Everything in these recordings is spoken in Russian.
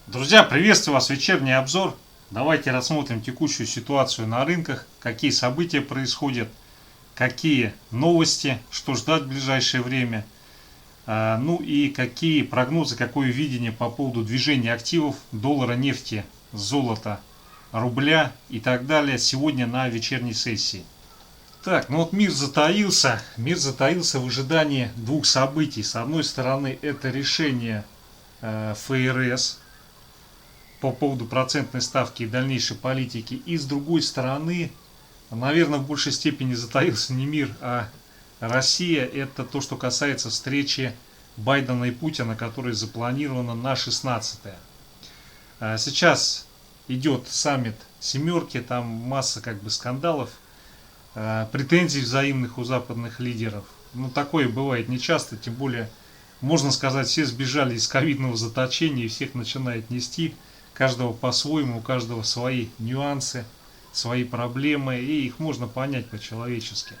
Друзья, приветствую вас, вечерний обзор. Давайте рассмотрим текущую ситуацию на рынках, какие события происходят, какие новости, что ждать в ближайшее время, ну и какие прогнозы, какое видение по поводу движения активов, доллара, нефти, золота, рубля и так далее сегодня на вечерней сессии. Так, ну вот мир затаился в ожидании двух событий. С одной стороны, это решение ФРС по поводу процентной ставки и дальнейшей политики. И с другой стороны, наверное, в большей степени затаился не мир, а Россия. Это то, что касается встречи Байдена и Путина, которая запланирована на 16-е. Сейчас идет саммит семерки, там масса скандалов, претензий взаимных у западных лидеров. Ну, такое бывает нечасто, тем более, можно сказать, все сбежали из ковидного заточения и всех начинает нести. Каждого по-своему, у каждого свои нюансы, свои проблемы, и их можно понять по-человечески.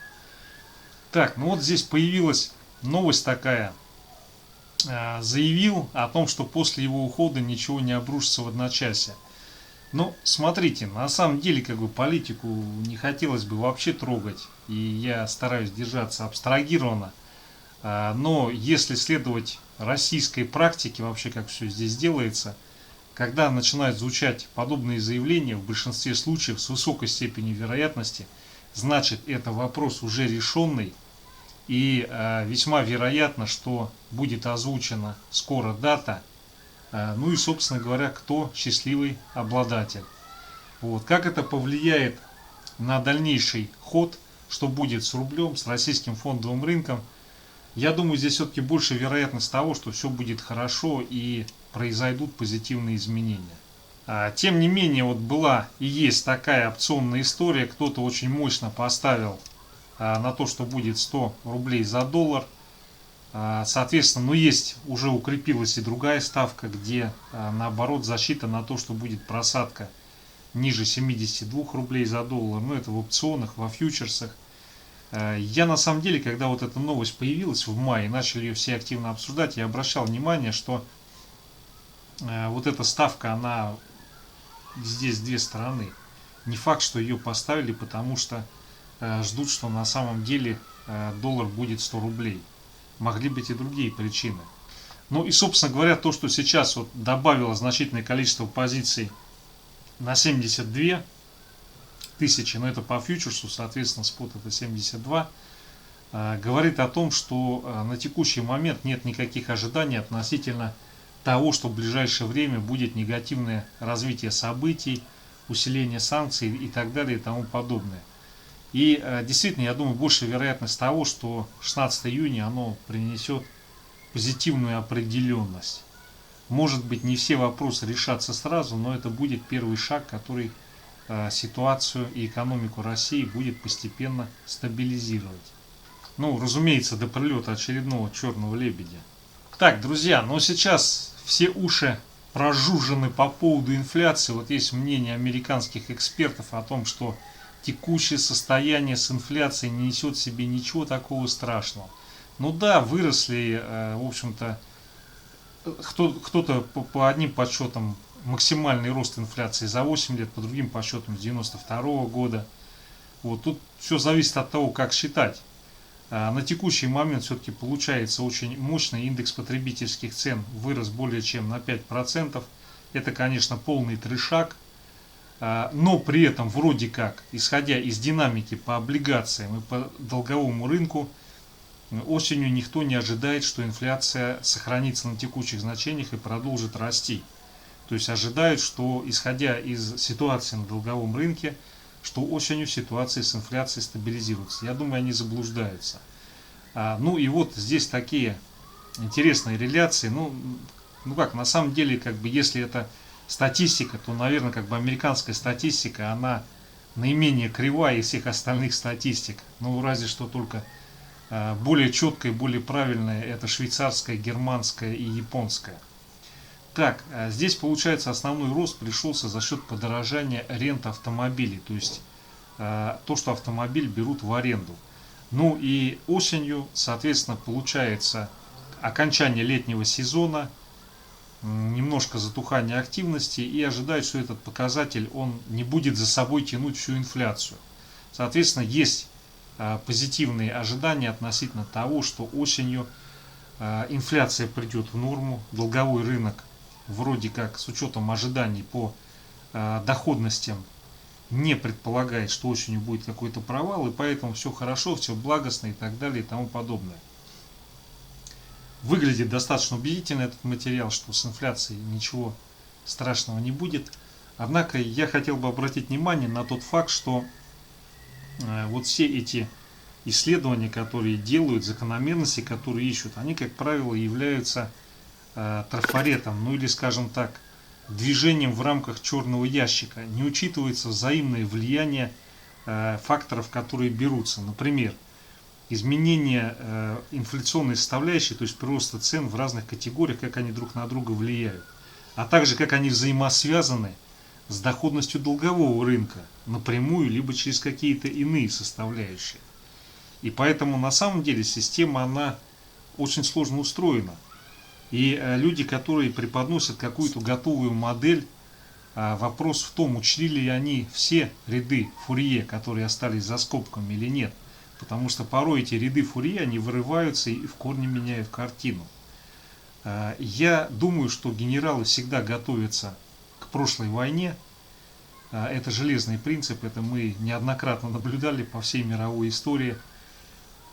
Так, ну вот здесь появилась новость такая. Заявил о том, что после его ухода ничего не обрушится в одночасье. Ну, смотрите, на самом деле, политику не хотелось бы вообще трогать, и я стараюсь держаться абстрагированно. Но если следовать российской практике, вообще как все здесь делается, когда начинают звучать подобные заявления, в большинстве случаев с высокой степенью вероятности, значит это вопрос уже решенный, и весьма вероятно, что будет озвучена скоро дата, ну и, собственно говоря, кто счастливый обладатель. Вот. Как это повлияет на дальнейший ход, что будет с рублем, с российским фондовым рынком, я думаю, здесь все-таки больше вероятность того, что все будет хорошо и произойдут позитивные изменения. Тем не менее, вот была и есть такая опционная история. Кто-то очень мощно поставил на то, что будет 100 рублей за доллар. Соответственно, но есть, уже укрепилась и другая ставка, где наоборот защита на то, что будет просадка ниже 72 рублей за доллар. Но это в опционах, во фьючерсах. Я на самом деле, когда вот эта новость появилась в мае, начали ее все активно обсуждать, я обращал внимание, что вот эта ставка, она здесь две стороны. Не факт, что ее поставили, потому что ждут, что на самом деле доллар будет 100 рублей. Могли быть и другие причины. Ну и, собственно говоря, то, что сейчас вот добавило значительное количество позиций на 72 тысячи, но это по фьючерсу, соответственно, спот это 72, говорит о том, что на текущий момент нет никаких ожиданий относительно того, что в ближайшее время будет негативное развитие событий, усиление санкций и так далее и тому подобное. И действительно, я думаю, большая вероятность того, что 16 июня оно принесет позитивную определенность. Может быть, не все вопросы решатся сразу, но это будет первый шаг, который ситуацию и экономику России будет постепенно стабилизировать. Ну, разумеется, до прилета очередного черного лебедя. Так, друзья, но сейчас все уши прожужжены по поводу инфляции. Вот есть мнение американских экспертов о том, что текущее состояние с инфляцией не несет в себе ничего такого страшного. Ну да, выросли, в общем-то, кто-то по одним подсчетам максимальный рост инфляции за 8 лет, по другим подсчетам с 92 года. Вот тут все зависит от того, как считать. На текущий момент все-таки получается очень мощный индекс потребительских цен вырос более чем на 5%. Это, конечно, полный трешак. Но при этом вроде как, исходя из динамики по облигациям и по долговому рынку, осенью никто не ожидает, что инфляция сохранится на текущих значениях и продолжит расти. То есть ожидают, что, исходя из ситуации на долговом рынке, что осенью ситуация с инфляцией стабилизируется. Я думаю, они заблуждаются. Ну и вот здесь такие интересные реляции. Ну как, на самом деле, если это статистика, то, наверное, американская статистика, она наименее кривая из всех остальных статистик. Ну, разве что только более четкая, более правильная, это швейцарская, германская и японская. Так, здесь получается основной рост пришелся за счет подорожания рент автомобилей, то есть то, что автомобиль берут в аренду. Ну и осенью, соответственно, получается окончание летнего сезона, немножко затухание активности и ожидают, что этот показатель он не будет за собой тянуть всю инфляцию. Соответственно, есть позитивные ожидания относительно того, что осенью инфляция придет в норму, долговой рынок вроде как с учетом ожиданий по доходностям не предполагает, что осенью будет какой-то провал, и поэтому все хорошо, все благостно и так далее и тому подобное. Выглядит достаточно убедительно этот материал, что с инфляцией ничего страшного не будет. Однако я хотел бы обратить внимание на тот факт, что вот все эти исследования, которые делают, закономерности, которые ищут, они, как правило, являются трафаретом, ну или, скажем так, движением в рамках черного ящика. Не учитывается взаимное влияние факторов, которые берутся. Например, изменение инфляционной составляющей, то есть прироста цен в разных категориях, как они друг на друга влияют, а также как они взаимосвязаны с доходностью долгового рынка напрямую, либо через какие-то иные составляющие. И поэтому на самом деле система, она очень сложно устроена. И люди, которые преподносят какую-то готовую модель, вопрос в том, учли ли они все ряды Фурье, которые остались за скобками или нет. Потому что порой эти ряды Фурье, они вырываются и в корне меняют картину. Я думаю, что генералы всегда готовятся к прошлой войне. Это железный принцип, это мы неоднократно наблюдали по всей мировой истории.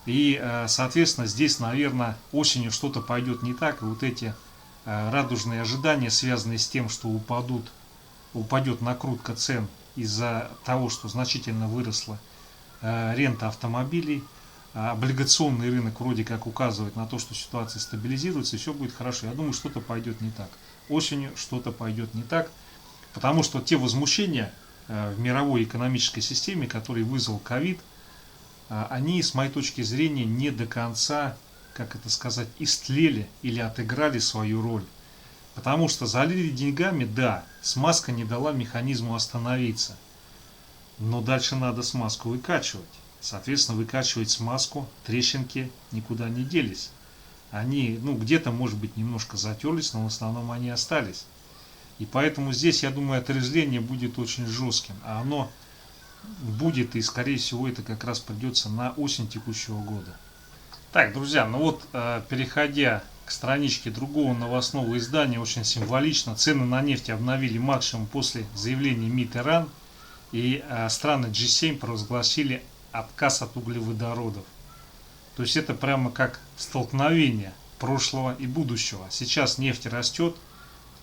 И, соответственно, здесь, наверное, осенью что-то пойдет не так. И вот эти радужные ожидания, связанные с тем, что упадет накрутка цен из-за того, что значительно выросла рента автомобилей, облигационный рынок вроде как указывает на то, что ситуация стабилизируется, и все будет хорошо. Я думаю, что-то пойдет не так. Осенью что-то пойдет не так, потому что те возмущения в мировой экономической системе, которые вызвал ковид, они, с моей точки зрения, не до конца, как это сказать, истлели или отыграли свою роль. Потому что залили деньгами, да, смазка не дала механизму остановиться. Но дальше надо смазку выкачивать. Соответственно, выкачивать смазку, трещинки никуда не делись. Они, где-то, может быть, немножко затерлись, но в основном они остались. И поэтому здесь, я думаю, отрезвление будет очень жестким. А оно будет, и скорее всего это как раз придется на осень текущего года. Так, друзья, переходя к страничке другого новостного издания, очень символично, цены на нефть обновили максимум после заявления МИД Иран, и страны G7 провозгласили отказ от углеводородов. То есть это прямо как столкновение прошлого и будущего. Сейчас нефть растет,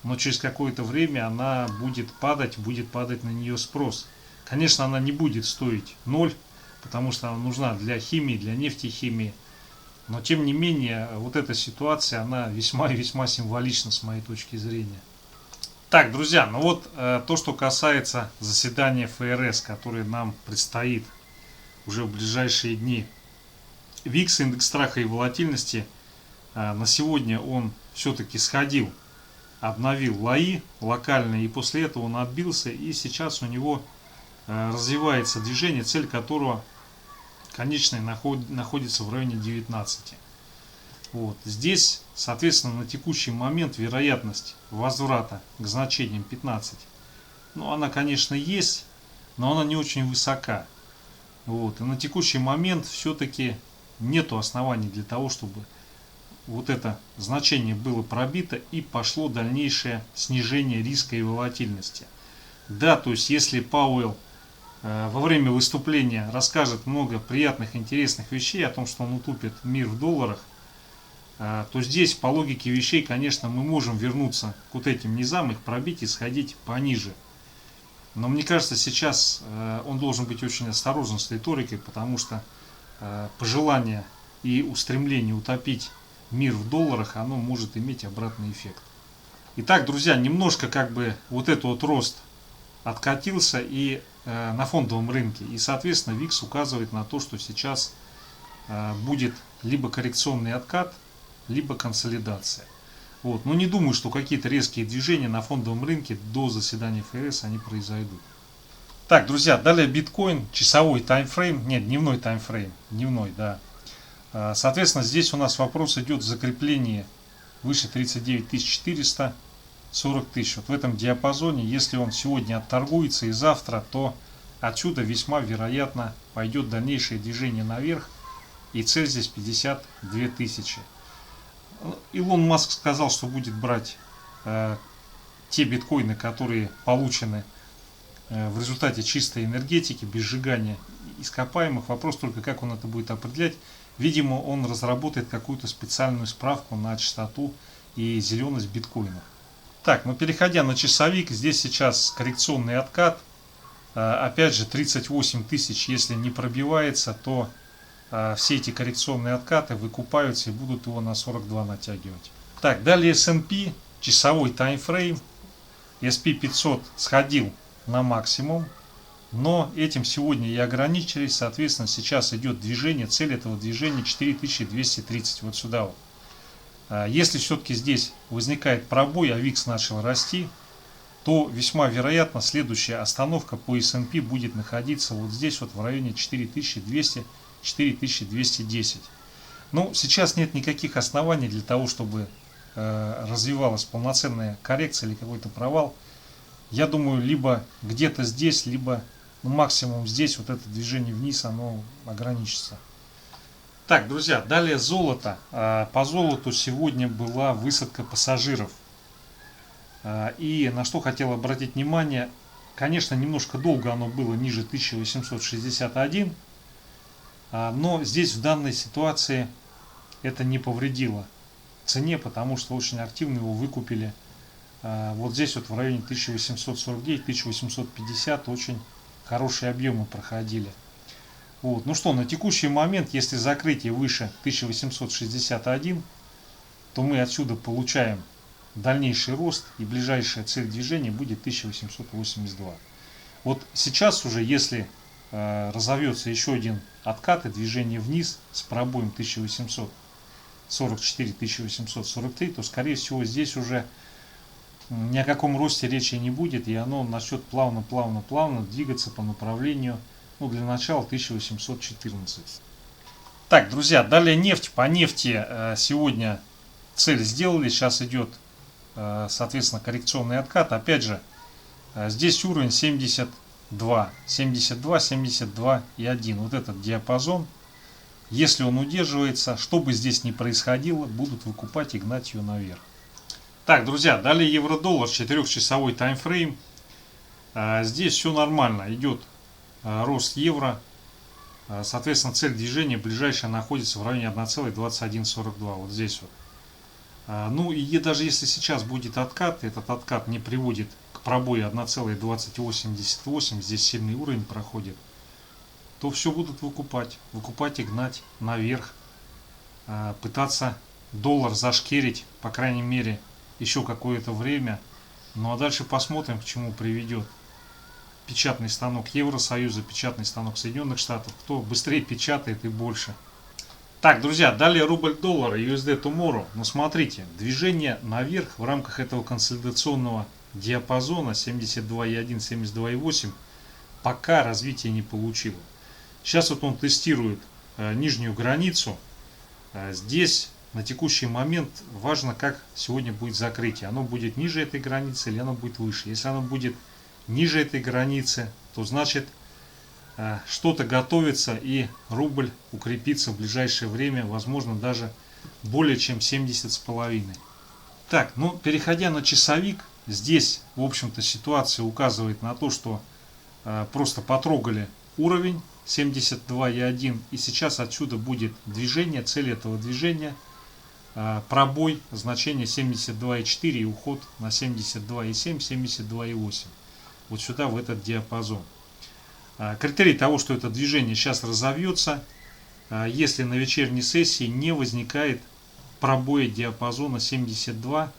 но через какое-то время она будет падать на нее спрос. Конечно, она не будет стоить 0, потому что она нужна для химии, для нефтехимии. Но тем не менее, вот эта ситуация, она весьма и весьма символична с моей точки зрения. Так, друзья, то, что касается заседания ФРС, которое нам предстоит уже в ближайшие дни. ВИКС, индекс страха и волатильности, на сегодня он все-таки сходил, обновил лои локальные, и после этого он отбился, и сейчас у него развивается движение, цель которого конечная находится в районе 19. Здесь, соответственно, на текущий момент вероятность возврата к значениям 15, она, конечно, есть, но она не очень высока. И на текущий момент все-таки нету оснований для того, чтобы вот это значение было пробито и пошло дальнейшее снижение риска и волатильности. Да, то есть если Пауэлл во время выступления расскажет много приятных, интересных вещей о том, что он утопит мир в долларах, то здесь по логике вещей, конечно, мы можем вернуться к вот этим низам, их пробить и сходить пониже. Но мне кажется, сейчас он должен быть очень осторожен с риторикой, потому что пожелание и устремление утопить мир в долларах, оно может иметь обратный эффект. Итак, друзья, немножко вот этот рост откатился и на фондовом рынке. И, соответственно, ВИКС указывает на то, что сейчас будет либо коррекционный откат, либо консолидация. Но не думаю, что какие-то резкие движения на фондовом рынке до заседания ФРС они произойдут. Так, друзья, далее биткоин, часовой таймфрейм, нет, дневной таймфрейм, дневной, да. Соответственно, здесь у нас вопрос идет в закреплении выше 39 400, 40 тысяч. Вот в этом диапазоне, если он сегодня отторгуется и завтра, то отсюда весьма вероятно пойдет дальнейшее движение наверх, и цель здесь 52 тысячи. Илон Маск сказал, что будет брать те биткоины, которые получены в результате чистой энергетики, без сжигания ископаемых. Вопрос только, как он это будет определять. Видимо, он разработает какую-то специальную справку на чистоту и зеленость биткоинов. Так, ну переходя на часовик, здесь сейчас коррекционный откат. Опять же 38 тысяч, если не пробивается, то все эти коррекционные откаты выкупаются и будут его на 42 натягивать. Так, далее S&P, часовой таймфрейм. S&P 500 сходил на максимум, но этим сегодня и ограничились. Соответственно, сейчас идет движение, цель этого движения 4230, вот сюда вот. Если все-таки здесь возникает пробой, а VIX начал расти, то весьма вероятно следующая остановка по S&P будет находиться вот здесь вот в районе 4200-4210. Ну, сейчас нет никаких оснований для того, чтобы развивалась полноценная коррекция или какой-то провал. Я думаю, либо где-то здесь, либо максимум здесь вот это движение вниз, оно ограничится. Так, друзья, далее золото. По золоту сегодня была высадка пассажиров. И на что хотел обратить внимание, конечно, немножко долго оно было ниже 1861, но здесь в данной ситуации это не повредило цене, потому что очень активно его выкупили. Вот здесь вот в районе 1849-1850 очень хорошие объемы проходили. Вот. Ну что, на текущий момент, если закрытие выше 1861, то мы отсюда получаем дальнейший рост, и ближайшая цель движения будет 1882. Вот сейчас уже, если разовьется еще один откат и движение вниз с пробоем 1844-1843, то скорее всего здесь уже ни о каком росте речи не будет, и оно начнет плавно двигаться по направлению, ну, для начала 1814. Так, друзья, далее нефть. По нефти сегодня цель сделали, сейчас идет, соответственно, коррекционный откат. Опять же, здесь уровень 72 и 1. Вот этот диапазон, если он удерживается, что бы здесь ни происходило, будут выкупать и гнать ее наверх. Так, друзья, далее евро-доллар, 4-часовой таймфрейм. Здесь все нормально, идет рост евро. Соответственно, цель движения ближайшая находится в районе 1,2142. Вот здесь вот. Ну и даже если сейчас будет откат, этот откат не приводит к пробою 1,2088, здесь сильный уровень проходит, то все будут выкупать и гнать наверх, пытаться доллар зашкерить, по крайней мере, еще какое-то время. Ну а дальше посмотрим, к чему приведет печатный станок Евросоюза, печатный станок Соединенных Штатов. Кто быстрее печатает и больше. Так, друзья, далее рубль-доллар, USD Tomorrow. Ну смотрите, движение наверх в рамках этого консолидационного диапазона 72,1, 72,8 пока развития не получило. Сейчас вот он тестирует нижнюю границу. Здесь на текущий момент важно, как сегодня будет закрытие. Оно будет ниже этой границы или оно будет выше. Если оно будет ниже этой границы, то значит что-то готовится и рубль укрепится в ближайшее время, возможно даже более чем 70,5. Так, ну переходя на часовик, здесь в общем-то ситуация указывает на то, что просто потрогали уровень 72,1 и сейчас отсюда будет движение, цель этого движения пробой значения 72,4 и уход на 72,7, 72,8. Вот сюда, в этот диапазон. Критерий того, что это движение сейчас разовьется, если на вечерней сессии не возникает пробоя диапазона 72,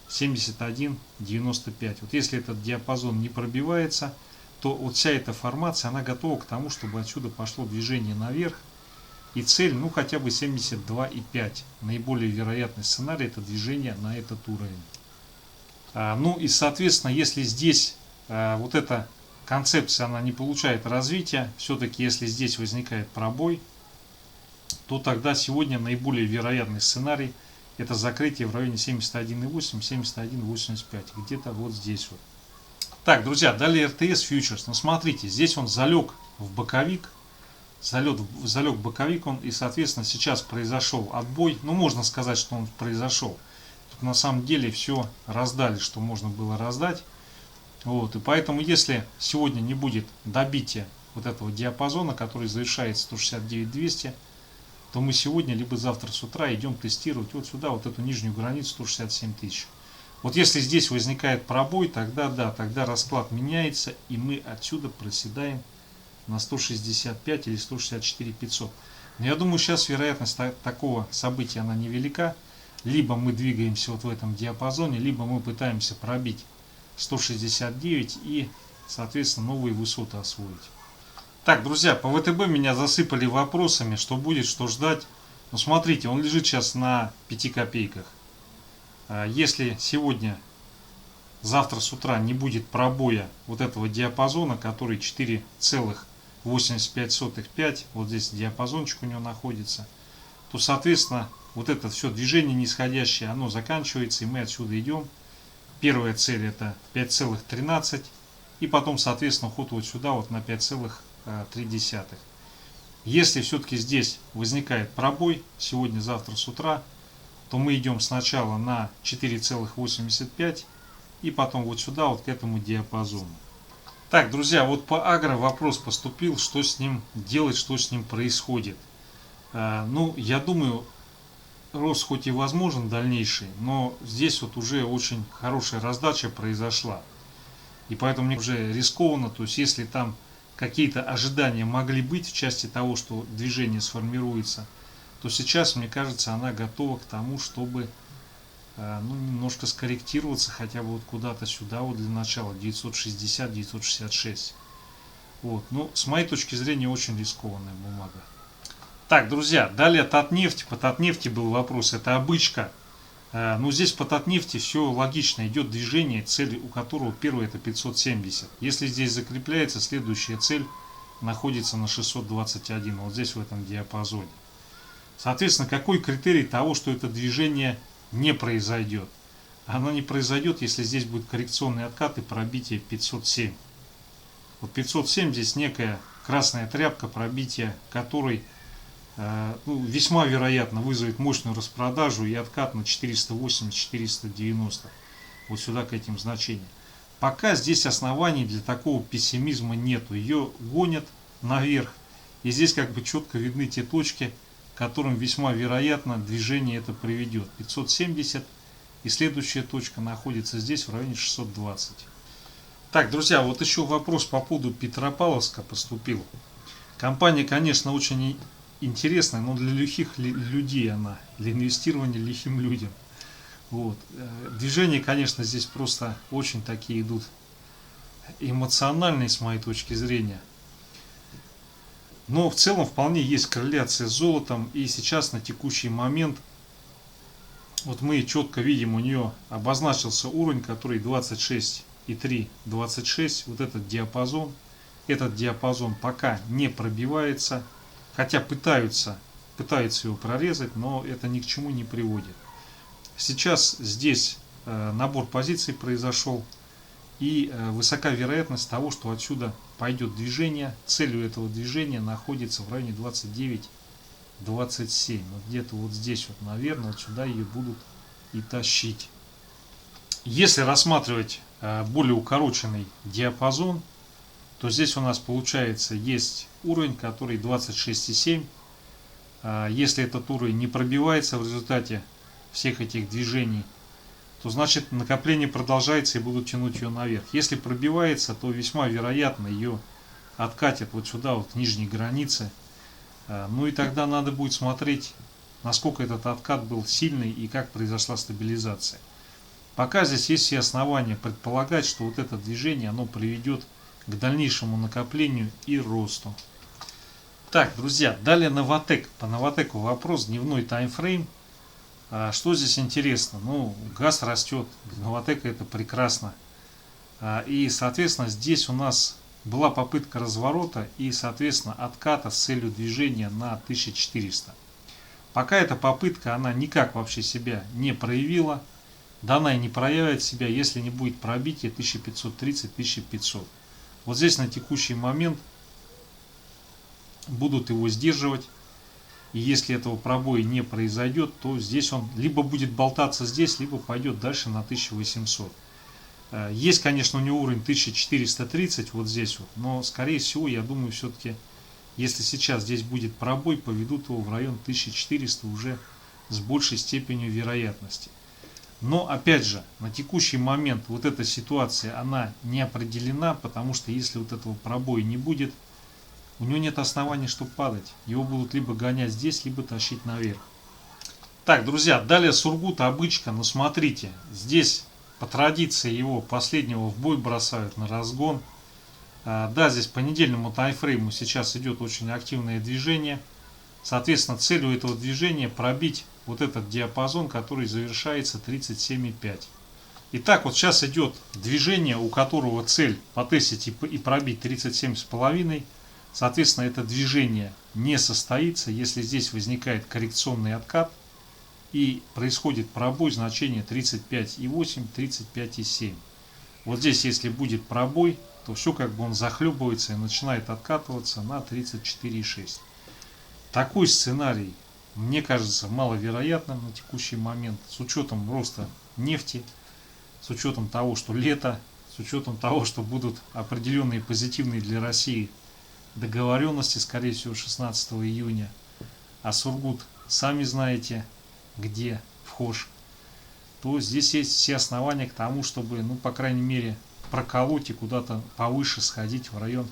71, 95. Вот если этот диапазон не пробивается, то вот вся эта формация, она готова к тому, чтобы отсюда пошло движение наверх. И цель, ну хотя бы 72,5. Наиболее вероятный сценарий — это движение на этот уровень. Ну и соответственно, если здесь вот эта концепция, она не получает развития, все-таки если здесь возникает пробой, то тогда сегодня наиболее вероятный сценарий Это закрытие в районе 71,8, 71,85. Где-то вот здесь вот. Так, друзья, далее РТС фьючерс. Ну, смотрите, здесь он залег в боковик. Залег в боковик он, и, соответственно, сейчас произошел отбой. Ну, можно сказать, что он произошел. Тут на самом деле все раздали, что можно было раздать. Вот, и поэтому, если сегодня не будет добития вот этого диапазона, который завершается 169-200, то мы сегодня, либо завтра с утра идем тестировать вот сюда, вот эту нижнюю границу 167 тысяч. Вот если здесь возникает пробой, тогда да, тогда расклад меняется, и мы отсюда проседаем на 165 или 164 500. Но я думаю, сейчас вероятность такого события, она невелика. Либо мы двигаемся вот в этом диапазоне, либо мы пытаемся пробить 169 и, соответственно, новые высоты освоить. Так, друзья, по ВТБ меня засыпали вопросами, что будет, что ждать. Ну, смотрите, он лежит сейчас на 5 копейках. Если сегодня, завтра с утра не будет пробоя вот этого диапазона, который 4,85,5, вот здесь диапазончик у него находится, то, соответственно, вот это все движение нисходящее, оно заканчивается, и мы отсюда идем. Первая цель это 5,13, и потом, соответственно, ход вот сюда вот на 5,3. Если все-таки здесь возникает пробой, сегодня-завтра с утра, то мы идем сначала на 4,85 и потом вот сюда, вот к этому диапазону. Так, друзья, вот по агро вопрос поступил, что с ним делать, что с ним происходит. Ну, я думаю, рост хоть и возможен дальнейший, но здесь вот уже очень хорошая раздача произошла. И поэтому мне уже рискованно, то есть если там какие-то ожидания могли быть в части того, что движение сформируется, то сейчас, мне кажется, она готова к тому, чтобы ну, немножко скорректироваться, хотя бы вот куда-то сюда, вот для начала, 960-966. Вот. Ну, с моей точки зрения, очень рискованная бумага. Так, друзья, далее Татнефть. По Татнефти был вопрос, это обычка. Ну, здесь по Татнефти все логично, идет движение, цель у которого первая это 570. Если здесь закрепляется, следующая цель находится на 621, вот здесь в этом диапазоне. Соответственно, какой критерий того, что это движение не произойдет? Оно не произойдет, если здесь будет коррекционный откат и пробитие 507. Вот 507 здесь некая красная тряпка, пробитие которой ну, весьма вероятно вызовет мощную распродажу и откат на 480-490. Вот сюда к этим значениям. Пока здесь оснований для такого пессимизма нету. Ее гонят наверх. И здесь как бы четко видны те точки, к которым весьма вероятно движение это приведет. 570 и следующая точка находится здесь в районе 620. Так, друзья, вот еще вопрос по поводу Петропавловска поступил. Компания, конечно, очень интересная, но для лихих людей она, для инвестирования лихим людям. Вот. Движения, конечно, здесь просто очень такие идут эмоциональные с моей точки зрения. Но в целом вполне есть корреляция с золотом, и сейчас на текущий момент вот мы четко видим, у нее обозначился уровень, который 26,3, 26, вот этот диапазон пока не пробивается, хотя пытаются его прорезать, но это ни к чему не приводит. Сейчас здесь набор позиций произошел, и высока вероятность того, что отсюда пойдет движение. Целью этого движения находится в районе 29-27. Вот где-то вот здесь вот, наверное, вот сюда ее будут и тащить. Если рассматривать более укороченный диапазон, то здесь у нас получается есть уровень, который 26,7. Если этот уровень не пробивается в результате всех этих движений, то значит накопление продолжается и будут тянуть ее наверх. Если пробивается, то весьма вероятно ее откатят вот сюда, вот к нижней границе. Ну и тогда надо будет смотреть, насколько этот откат был сильный и как произошла стабилизация. Пока здесь есть все основания предполагать, что вот это движение оно приведет к дальнейшему накоплению и росту. Так, друзья, далее Новатэк. По Новатэку вопрос, дневной таймфрейм. Что здесь интересно? Ну, газ растет, для Новатэка это прекрасно. И, соответственно, здесь у нас была попытка разворота и, соответственно, отката с целью движения на 1400. Пока эта попытка, она никак вообще себя не проявила. Да она и не проявит себя, если не будет пробития 1530-1500. Вот здесь на текущий момент будут его сдерживать. И если этого пробоя не произойдет, то здесь он либо будет болтаться здесь, либо пойдет дальше на 1800. Есть, конечно, у него уровень 1430 вот здесь вот, но скорее всего, я думаю, все-таки, если сейчас здесь будет пробой, поведут его в район 1400 уже с большей степенью вероятности. Но опять же, на текущий момент вот эта ситуация, она не определена, потому что если вот этого пробоя не будет, у него нет оснований, чтобы падать. Его будут либо гонять здесь, либо тащить наверх. Так, друзья, далее Сургут, обычка. Но смотрите, здесь по традиции его последнего в бой бросают на разгон. Да, здесь по недельному таймфрейму сейчас идет очень активное движение. Соответственно, целью этого движения пробить вот этот диапазон, который завершается 37,5. Итак, вот сейчас идет движение, у которого цель потестить и пробить 37,5. Соответственно, это движение не состоится, если здесь возникает коррекционный откат и происходит пробой значения 35,8, 35,7. Вот здесь, если будет пробой, то все как бы он захлебывается и начинает откатываться на 34,6. Такой сценарий, мне кажется, маловероятным на текущий момент, с учетом роста нефти, с учетом того, что лето, с учетом того, что будут определенные позитивные для России договоренности, скорее всего, 16 июня. А Сургут, сами знаете, где вхож, то здесь есть все основания к тому, чтобы, ну, по крайней мере, проколоть и куда-то повыше сходить в район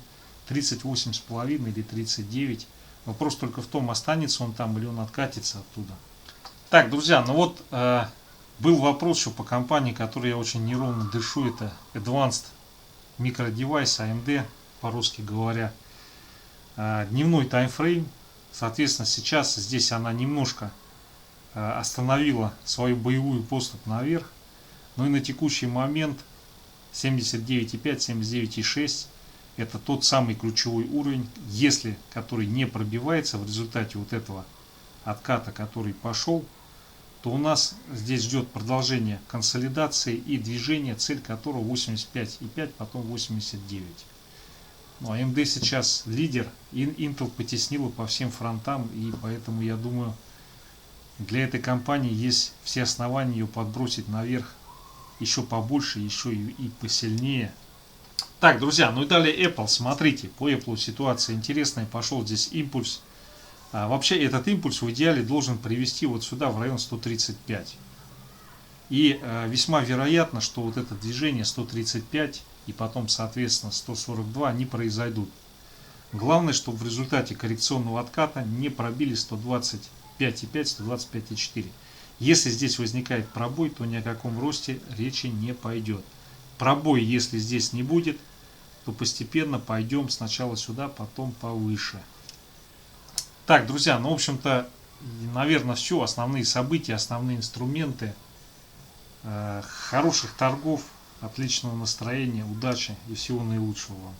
38,5 или 39. Вопрос только в том, останется он там или он откатится оттуда. Так, друзья, ну вот был вопрос еще по компании, которой я очень неровно дышу. Это Advanced Micro Device, AMD, по-русски говоря. Дневной таймфрейм. Соответственно, сейчас здесь она немножко остановила свою боевую поступь наверх. Но и на текущий момент 79,5, 79,6 это тот самый ключевой уровень, если который не пробивается в результате вот этого отката, который пошел, то у нас здесь ждет продолжение консолидации и движения, цель которого 85,5, потом 89. Ну, AMD сейчас лидер, Intel потеснила по всем фронтам, и поэтому я думаю, для этой компании есть все основания ее подбросить наверх еще побольше, еще и посильнее. Так, друзья, ну и далее Apple. Смотрите, по Apple ситуация интересная. Пошел здесь импульс. Вообще этот импульс в идеале должен привести вот сюда, в район 135. И весьма вероятно, что вот это движение 135 и потом, соответственно, 142 не произойдут. Главное, чтобы в результате коррекционного отката не пробили 125,5, 125,4. Если здесь возникает пробой, то ни о каком росте речи не пойдет. Пробой, если здесь не будет, то постепенно пойдем сначала сюда, потом повыше. Так, друзья, ну, в общем-то, наверное, все. Основные события, основные инструменты. Хороших торгов, отличного настроения, удачи и всего наилучшего вам.